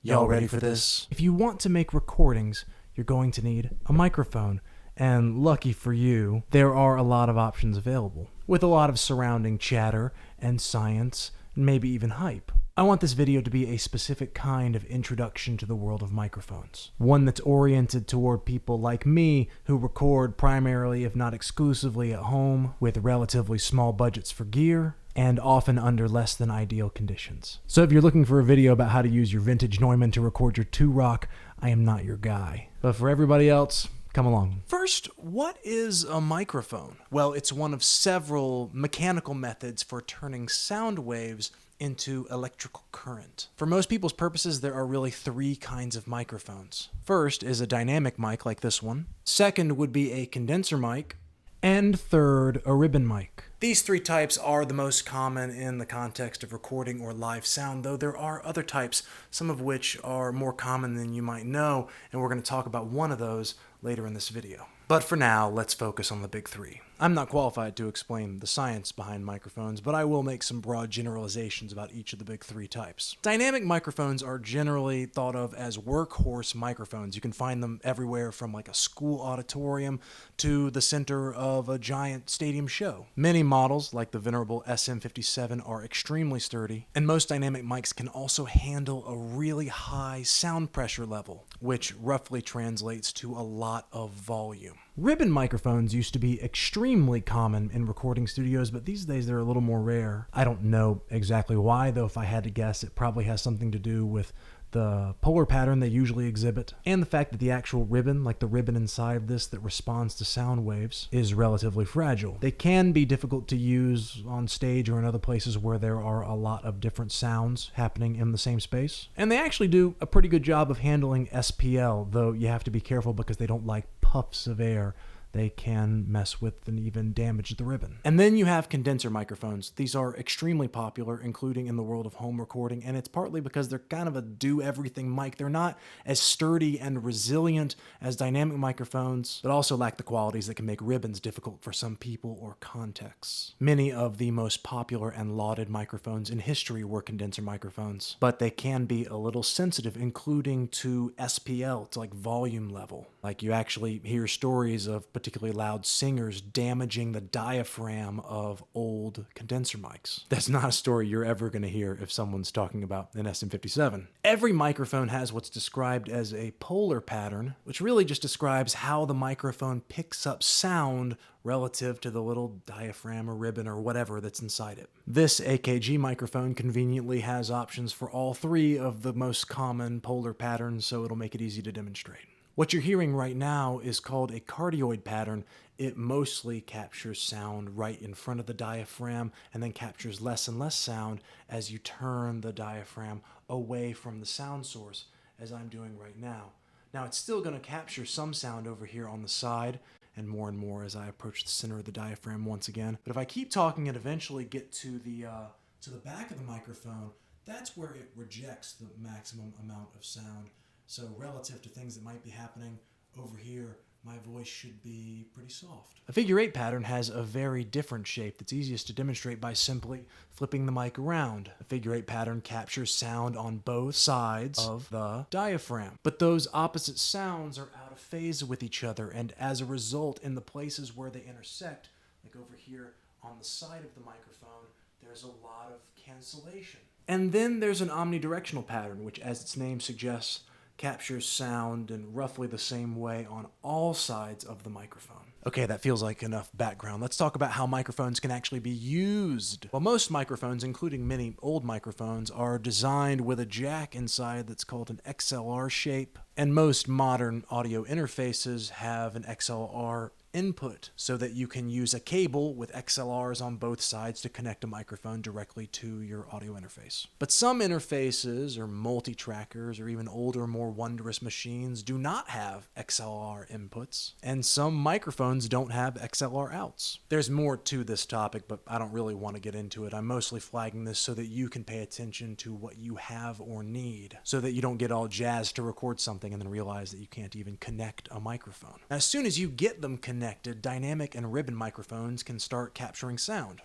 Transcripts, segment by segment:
Y'all ready for this? If you want to make recordings, you're going to need a microphone. And lucky for you, there are a lot of options available, with a lot of surrounding chatter and science, and maybe even hype. I want this video to be a specific kind of introduction to the world of microphones. One that's oriented toward people like me who record primarily, if not exclusively, at home with relatively small budgets for gear and often under less than ideal conditions. So if you're looking for a video about how to use your vintage Neumann to record your 2-rock, I am not your guy. But for everybody else, come along. First, what is a microphone? Well, it's one of several mechanical methods for turning sound waves into electrical current. For most people's purposes, there are really 3 kinds of microphones. First is a dynamic mic like this one. Second would be a condenser mic. And third, a ribbon mic. These 3 types are the most common in the context of recording or live sound, though there are other types, some of which are more common than you might know, and we're going to talk about one of those later in this video. But for now, let's focus on the big 3. I'm not qualified to explain the science behind microphones, but I will make some broad generalizations about each of the big 3 types. Dynamic microphones are generally thought of as workhorse microphones. You can find them everywhere from like a school auditorium to the center of a giant stadium show. Many models, like the venerable SM57, are extremely sturdy, and most dynamic mics can also handle a really high sound pressure level, which roughly translates to a lot of volume. Ribbon microphones used to be extremely common in recording studios, but these days they're a little more rare. I don't know exactly why, though if I had to guess, it probably has something to do with the polar pattern they usually exhibit, and the fact that the actual ribbon, like the ribbon inside this that responds to sound waves, is relatively fragile. They can be difficult to use on stage or in other places where there are a lot of different sounds happening in the same space. And they actually do a pretty good job of handling SPL, though you have to be careful because they don't like puffs of air. They can mess with and even damage the ribbon. And then you have condenser microphones. These are extremely popular, including in the world of home recording, and it's partly because they're kind of a do-everything mic. They're not as sturdy and resilient as dynamic microphones, but also lack the qualities that can make ribbons difficult for some people or contexts. Many of the most popular and lauded microphones in history were condenser microphones, but they can be a little sensitive, including to SPL, to like volume level. Like you actually hear stories of particularly loud singers damaging the diaphragm of old condenser mics. That's not a story you're ever going to hear if someone's talking about an SM57. Every microphone has what's described as a polar pattern, which really just describes how the microphone picks up sound relative to the little diaphragm or ribbon or whatever that's inside it. This AKG microphone conveniently has options for all 3 of the most common polar patterns, so it'll make it easy to demonstrate. What you're hearing right now is called a cardioid pattern. It mostly captures sound right in front of the diaphragm and then captures less and less sound as you turn the diaphragm away from the sound source, as I'm doing right now. Now it's still going to capture some sound over here on the side and more as I approach the center of the diaphragm once again. But if I keep talking and eventually get to the back of the microphone, that's where it rejects the maximum amount of sound. So relative to things that might be happening over here, my voice should be pretty soft. A figure 8 pattern has a very different shape that's easiest to demonstrate by simply flipping the mic around. A figure 8 pattern captures sound on both sides of the diaphragm, but those opposite sounds are out of phase with each other, and as a result, in the places where they intersect, like over here on the side of the microphone, there's a lot of cancellation. And then there's an omnidirectional pattern, which, as its name suggests, captures sound in roughly the same way on all sides of the microphone. Okay, that feels like enough background. Let's talk about how microphones can actually be used. Well, most microphones, including many old microphones, are designed with a jack inside that's called an XLR shape, and most modern audio interfaces have an XLR input so that you can use a cable with XLRs on both sides to connect a microphone directly to your audio interface. But some interfaces or multi-trackers or even older, more wondrous machines do not have XLR inputs, and some microphones don't have XLR outs. There's more to this topic, but I don't really want to get into it. I'm mostly flagging this so that you can pay attention to what you have or need, so that you don't get all jazzed to record something and then realize that you can't even connect a microphone. Now, as soon as you get them connected, dynamic and ribbon microphones can start capturing sound.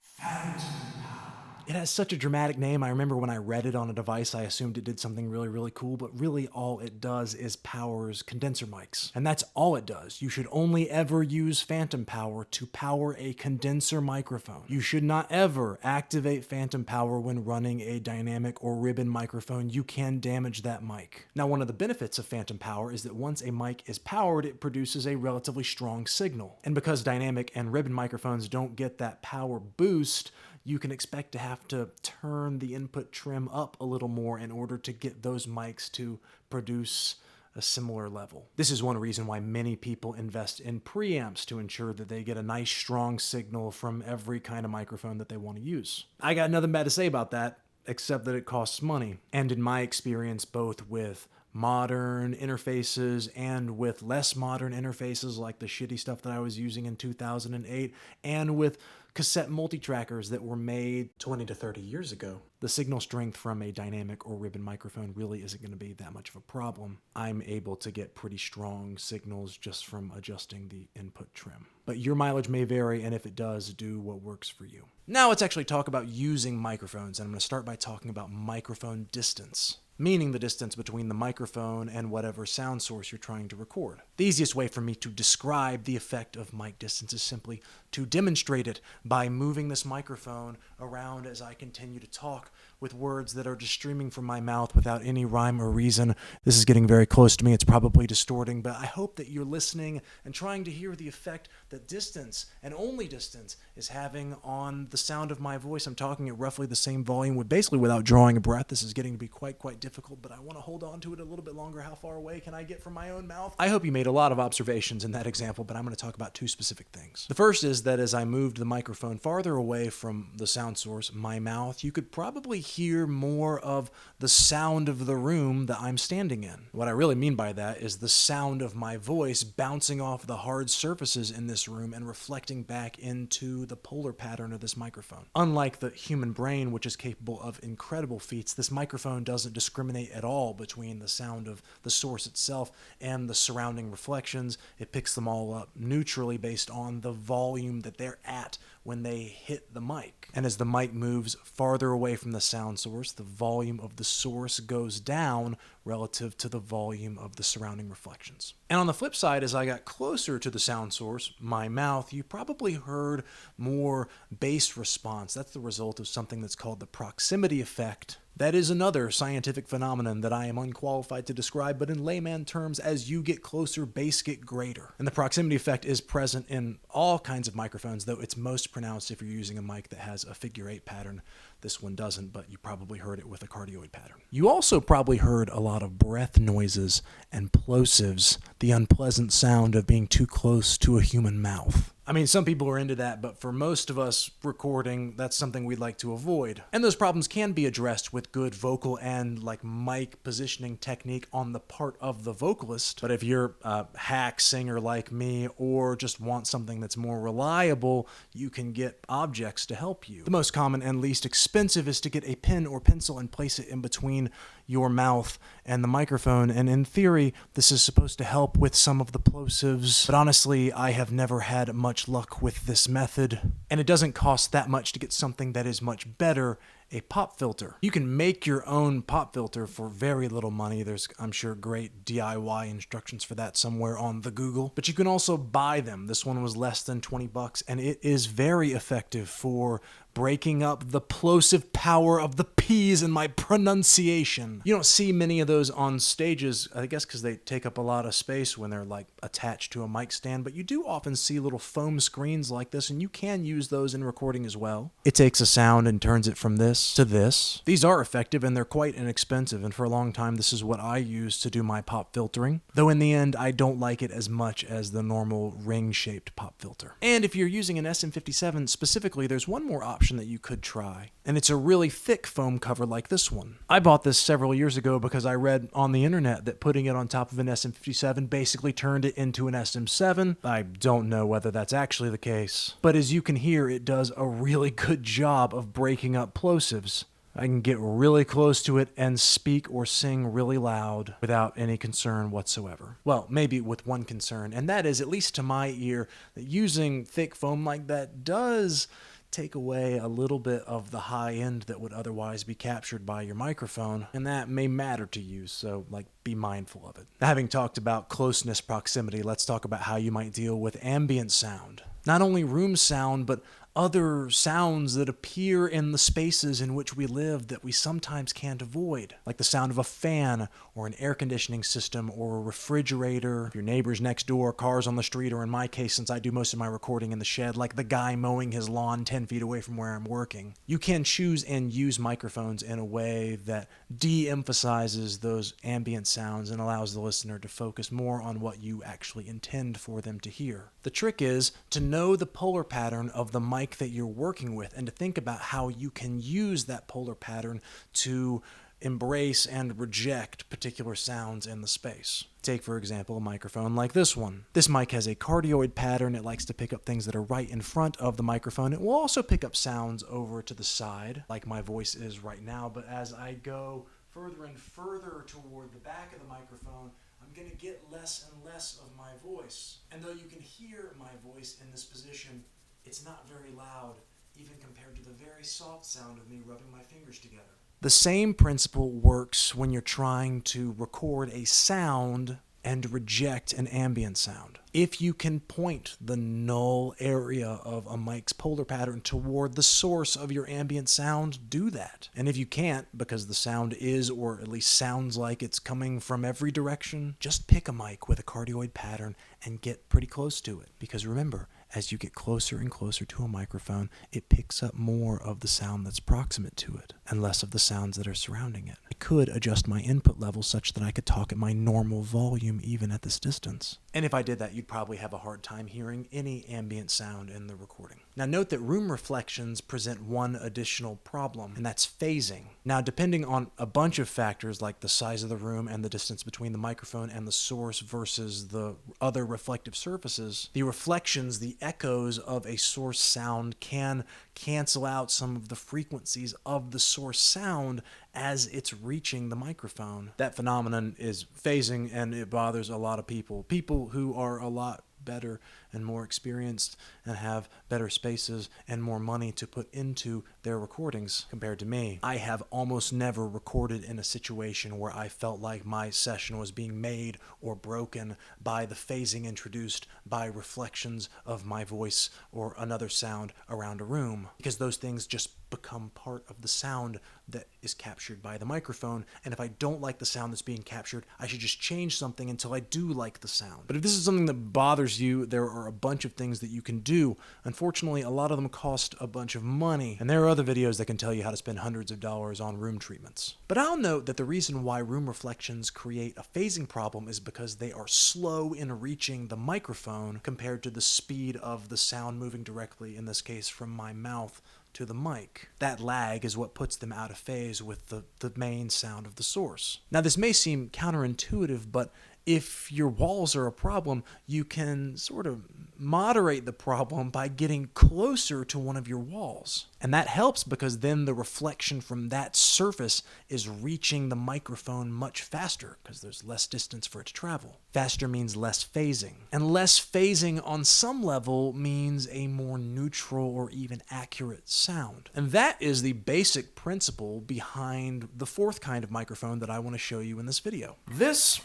Phantom power. It has such a dramatic name. I remember when I read it on a device, I assumed it did something really, really cool, but really all it does is powers condenser mics. And that's all it does. You should only ever use phantom power to power a condenser microphone. You should not ever activate phantom power when running a dynamic or ribbon microphone. You can damage that mic. Now, one of the benefits of phantom power is that once a mic is powered, it produces a relatively strong signal. And because dynamic and ribbon microphones don't get that power boost, you can expect to have to turn the input trim up a little more in order to get those mics to produce a similar level. This is one reason why many people invest in preamps to ensure that they get a nice strong signal from every kind of microphone that they want to use. I got nothing bad to say about that, except that it costs money. And in my experience, both with modern interfaces and with less modern interfaces like the shitty stuff that I was using in 2008, and with cassette multi-trackers that were made 20 to 30 years ago, the signal strength from a dynamic or ribbon microphone really isn't going to be that much of a problem. I'm able to get pretty strong signals just from adjusting the input trim. But your mileage may vary, and if it does, do what works for you. Now let's actually talk about using microphones, and I'm going to start by talking about microphone distance, meaning the distance between the microphone and whatever sound source you're trying to record. The easiest way for me to describe the effect of mic distance is simply to demonstrate it by moving this microphone around as I continue to talk with words that are just streaming from my mouth without any rhyme or reason. This is getting very close to me. It's probably distorting, but I hope that you're listening and trying to hear the effect that distance, and only distance, is having on the sound of my voice. I'm talking at roughly the same volume basically without drawing a breath. This is getting to be quite difficult, but I want to hold on to it a little bit longer. How far away can I get from my own mouth? I hope you made a lot of observations in that example, but I'm going to talk about two specific things. The first is that as I moved the microphone farther away from the sound source, my mouth, you could probably hear more of the sound of the room that I'm standing in. What I really mean by that is the sound of my voice bouncing off the hard surfaces in this room and reflecting back into the polar pattern of this microphone. Unlike the human brain, which is capable of incredible feats, this microphone doesn't discriminate at all between the sound of the source itself and the surrounding reflections. It picks them all up neutrally based on the volume that they're at when they hit the mic. And as the mic moves farther away from the sound source, the volume of the source goes down relative to the volume of the surrounding reflections. And on the flip side, as I got closer to the sound source, my mouth, you probably heard more bass response. That's the result of something that's called the proximity effect. That is another scientific phenomenon that I am unqualified to describe, but in layman terms, as you get closer, bass get greater. And the proximity effect is present in all kinds of microphones, though it's most pronounced if you're using a mic that has a figure 8 pattern. This one doesn't, but you probably heard it with a cardioid pattern. You also probably heard a lot of breath noises and plosives, the unpleasant sound of being too close to a human mouth. I mean, some people are into that, but for most of us recording, that's something we'd like to avoid. And those problems can be addressed with good vocal and mic positioning technique on the part of the vocalist. But if you're a hack singer like me, or just want something that's more reliable, you can get objects to help you. The most common and least expensive is to get a pen or pencil and place it in between your mouth and the microphone, and in theory, this is supposed to help with some of the plosives, but honestly, I have never had much luck with this method, and it doesn't cost that much to get something that is much better, a pop filter. You can make your own pop filter for very little money. There's, I'm sure, great DIY instructions for that somewhere on the Google, but you can also buy them. This one was less than $20, and it is very effective for breaking up the plosive power of the P's in my pronunciation. You don't see many of those on stages, I guess because they take up a lot of space when they're attached to a mic stand, but you do often see little foam screens like this, and you can use those in recording as well. It takes a sound and turns it from this to this. These are effective and they're quite inexpensive, and for a long time this is what I used to do my pop filtering, though in the end I don't like it as much as the normal ring-shaped pop filter. And if you're using an SM57 specifically, there's one more option that you could try, and it's a really thick foam cover like this one. I bought this several years ago because I read on the internet that putting it on top of an SM57 basically turned it into an SM7. I don't know whether that's actually the case, but as you can hear, it does a really good job of breaking up plosives. I can get really close to it and speak or sing really loud without any concern whatsoever. Well, maybe with one concern, and that is, at least to my ear, that using thick foam like that does take away a little bit of the high end that would otherwise be captured by your microphone, and that may matter to you, so be mindful of it. Now, having talked about closeness proximity, let's talk about how you might deal with ambient sound. Not only room sound, but other sounds that appear in the spaces in which we live that we sometimes can't avoid, like the sound of a fan or an air conditioning system or a refrigerator, your neighbors next door, cars on the street, or in my case, since I do most of my recording in the shed, like the guy mowing his lawn 10 feet away from where I'm working. You can choose and use microphones in a way that de-emphasizes those ambient sounds and allows the listener to focus more on what you actually intend for them to hear. The trick is to know the polar pattern of the mic that you're working with and to think about how you can use that polar pattern to embrace and reject particular sounds in the space. Take, for example, a microphone like this one. This mic has a cardioid pattern. It likes to pick up things that are right in front of the microphone. It will also pick up sounds over to the side, like my voice is right now, but as I go further and further toward the back of the microphone, I'm going to get less and less of my voice. And though you can hear my voice in this position, it's not very loud, even compared to the very soft sound of me rubbing my fingers together. The same principle works when you're trying to record a sound and reject an ambient sound. If you can point the null area of a mic's polar pattern toward the source of your ambient sound, do that. And if you can't, because the sound is, or at least sounds like it's coming from every direction, just pick a mic with a cardioid pattern and get pretty close to it. Because remember, as you get closer and closer to a microphone, it picks up more of the sound that's proximate to it and less of the sounds that are surrounding it. I could adjust my input level such that I could talk at my normal volume even at this distance. And if I did that, you'd probably have a hard time hearing any ambient sound in the recording. Now note that room reflections present one additional problem, and that's phasing. Now, depending on a bunch of factors like the size of the room and the distance between the microphone and the source versus the other reflective surfaces, the reflections, the echoes of a source sound can cancel out some of the frequencies of the source sound as it's reaching the microphone. That phenomenon is phasing, and it bothers a lot of people. People who are a lot better and more experienced and have better spaces and more money to put into their recordings compared to me. I have almost never recorded in a situation where I felt like my session was being made or broken by the phasing introduced by reflections of my voice or another sound around a room, because those things just become part of the sound that is captured by the microphone, and if I don't like the sound that's being captured, I should just change something until I do like the sound. But if this is something that bothers you, there are a bunch of things that you can do. Unfortunately, a lot of them cost a bunch of money, and there are other videos that can tell you how to spend hundreds of dollars on room treatments. But I'll note that the reason why room reflections create a phasing problem is because they are slow in reaching the microphone compared to the speed of the sound moving directly, in this case from my mouth to the mic. That lag is what puts them out of phase with the main sound of the source. Now, this may seem counterintuitive, but if your walls are a problem, you can sort of moderate the problem by getting closer to one of your walls. And that helps because then the reflection from that surface is reaching the microphone much faster because there's less distance for it to travel. Faster means less phasing. And less phasing on some level means a more neutral or even accurate sound. And that is the basic principle behind the fourth kind of microphone that I want to show you in this video. This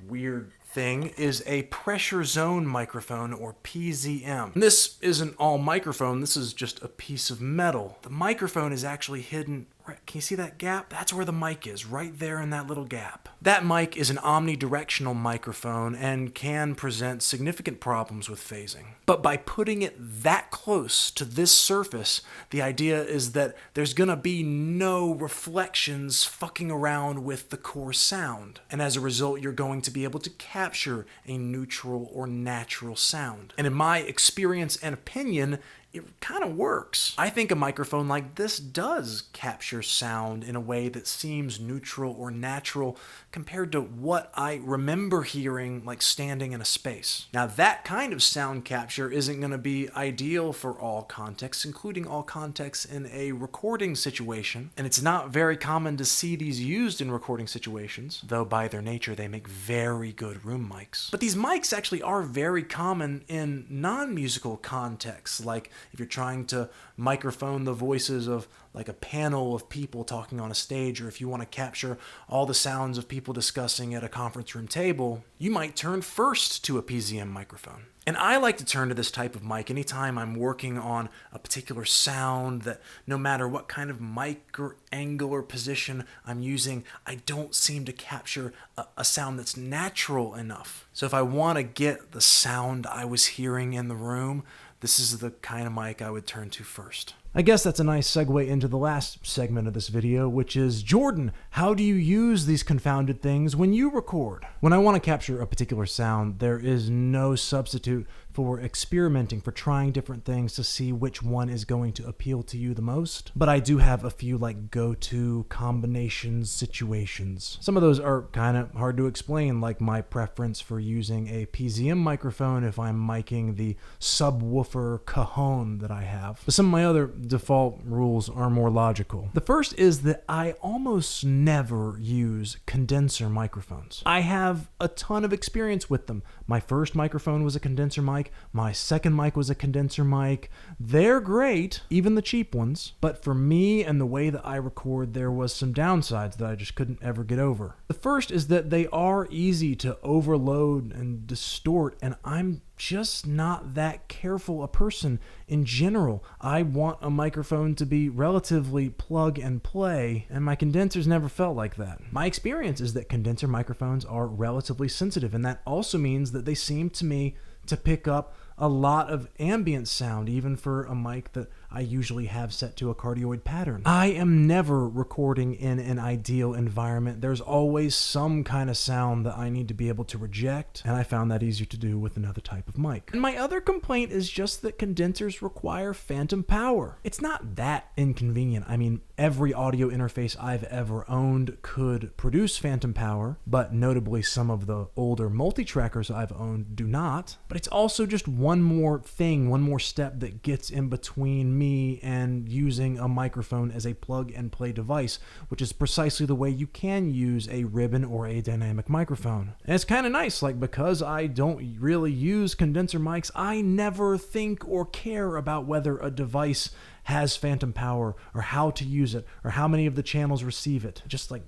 weird thing is a pressure zone microphone, or PZM. And this isn't all microphone, this is just a piece of metal. The microphone is actually hidden. Can you see that gap? That's where the mic is, right there in that little gap. That mic is an omnidirectional microphone and can present significant problems with phasing. But by putting it that close to this surface, the idea is that there's gonna be no reflections fucking around with the core sound. And as a result, you're going to be able to capture a neutral or natural sound. And in my experience and opinion, it kind of works. I think a microphone like this does capture sound in a way that seems neutral or natural compared to what I remember hearing like standing in a space. Now, that kind of sound capture isn't going to be ideal for all contexts, including all contexts in a recording situation, and it's not very common to see these used in recording situations, though by their nature they make very good room mics. But these mics actually are very common in non-musical contexts, like if you're trying to microphone the voices of like a panel of people talking on a stage, or if you want to capture all the sounds of people discussing at a conference room table, you might turn first to a PZM microphone. And I like to turn to this type of mic anytime I'm working on a particular sound that no matter what kind of mic or angle or position I'm using, I don't seem to capture a sound that's natural enough. So if I want to get the sound I was hearing in the room, this is the kind of mic I would turn to first. I guess that's a nice segue into the last segment of this video, which is, Jordan, how do you use these confounded things when you record? When I want to capture a particular sound, there is no substitute for experimenting, for trying different things to see which one is going to appeal to you the most. But I do have a few like go-to combinations situations. Some of those are kind of hard to explain, like my preference for using a PZM microphone if I'm miking the subwoofer cajon that I have. But some of my other default rules are more logical. The first is that I almost never use condenser microphones. I have a ton of experience with them. My first microphone was a condenser mic. My second mic was a condenser mic. They're great, even the cheap ones. But for me and the way that I record, there was some downsides that I just couldn't ever get over. The first is that they are easy to overload and distort, and I'm just not that careful a person in general. I want a microphone to be relatively plug and play, and my condensers never felt like that. My experience is that condenser microphones are relatively sensitive, and that also means that they seem to me to pick up a lot of ambient sound, even for a mic that I usually have set to a cardioid pattern. I am never recording in an ideal environment. There's always some kind of sound that I need to be able to reject, and I found that easier to do with another type of mic. And my other complaint is just that condensers require phantom power. It's not that inconvenient. I mean, every audio interface I've ever owned could produce phantom power, but notably some of the older multi-trackers I've owned do not. But it's also just one more thing, one more step that gets in between me and using a microphone as a plug and play device, which is precisely the way you can use a ribbon or a dynamic microphone. And it's kind of nice, like, because I don't really use condenser mics, I never think or care about whether a device has phantom power or how to use it or how many of the channels receive it. It just like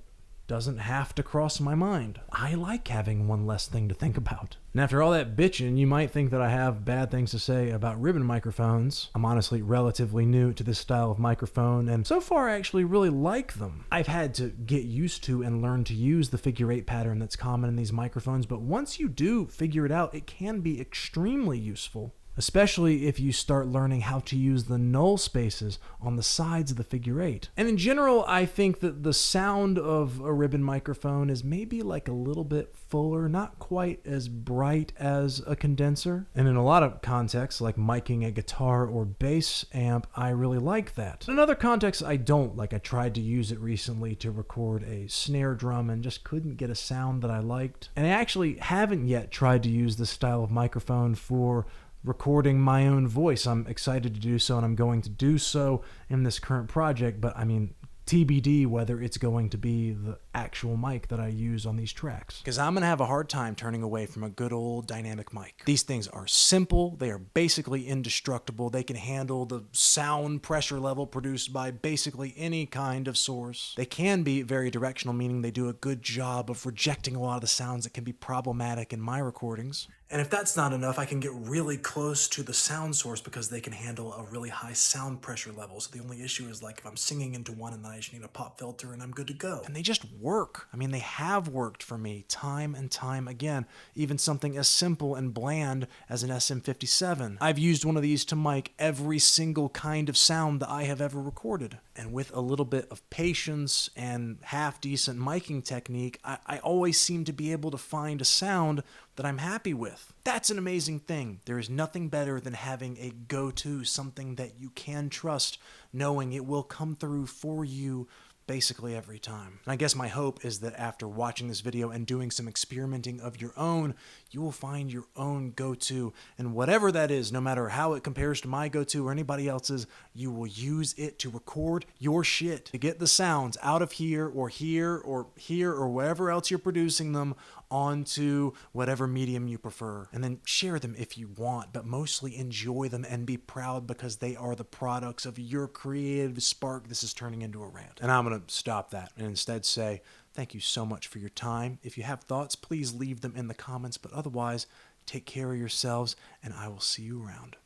doesn't have to cross my mind. I like having one less thing to think about. And after all that bitching, you might think that I have bad things to say about ribbon microphones. I'm honestly relatively new to this style of microphone, and so far I actually really like them. I've had to get used to and learn to use the figure 8 pattern that's common in these microphones, but once you do figure it out, it can be extremely useful. Especially if you start learning how to use the null spaces on the sides of the figure 8. And in general, I think that the sound of a ribbon microphone is maybe like a little bit fuller, not quite as bright as a condenser. And in a lot of contexts, like miking a guitar or bass amp, I really like that. In other contexts, I don't. Like, I tried to use it recently to record a snare drum and just couldn't get a sound that I liked. And I actually haven't yet tried to use this style of microphone for recording my own voice. I'm excited to do so, and I'm going to do so in this current project, but I mean, TBD whether it's going to be the actual mic that I use on these tracks. Because I'm going to have a hard time turning away from a good old dynamic mic. These things are simple, they are basically indestructible, they can handle the sound pressure level produced by basically any kind of source. They can be very directional, meaning they do a good job of rejecting a lot of the sounds that can be problematic in my recordings. And if that's not enough, I can get really close to the sound source because they can handle a really high sound pressure level. So the only issue is like if I'm singing into one and then I just need a pop filter and I'm good to go. And they just work. I mean, they have worked for me time and time again. Even something as simple and bland as an SM57. I've used one of these to mic every single kind of sound that I have ever recorded. And with a little bit of patience and half-decent miking technique, I always seem to be able to find a sound that I'm happy with. That's an amazing thing. There is nothing better than having a go-to, something that you can trust, knowing it will come through for you basically every time. And I guess my hope is that after watching this video and doing some experimenting of your own, you will find your own go-to, and whatever that is, no matter how it compares to my go-to or anybody else's, you will use it to record your shit, to get the sounds out of here or here or here or wherever else you're producing them onto whatever medium you prefer. And then share them if you want, but mostly enjoy them and be proud because they are the products of your creative spark. This is turning into a rant. And I'm going to stop that and instead say, thank you so much for your time. If you have thoughts, please leave them in the comments, but otherwise, take care of yourselves, and I will see you around.